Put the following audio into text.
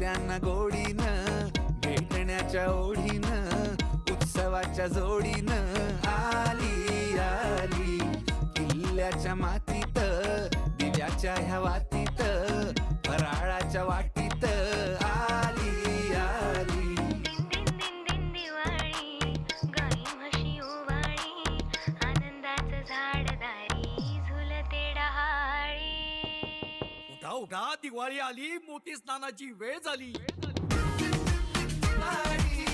त्यांना गोडीनं भेटण्याच्या ओढीनं उत्सवाच्या जोडीनं आली आली किल्ल्याच्या मातीत दिव्याच्या ह्या वातीत फराळाच्या वाटीत आली आली. दिन दिन दिन दिन दिवाळी गाई म्हशी ओवाळी आनंदाचं झाड दारी झुलते डहाळी. उठा उठा, दिवाळी आली, मोती स्नानाची वेळ झाली. आली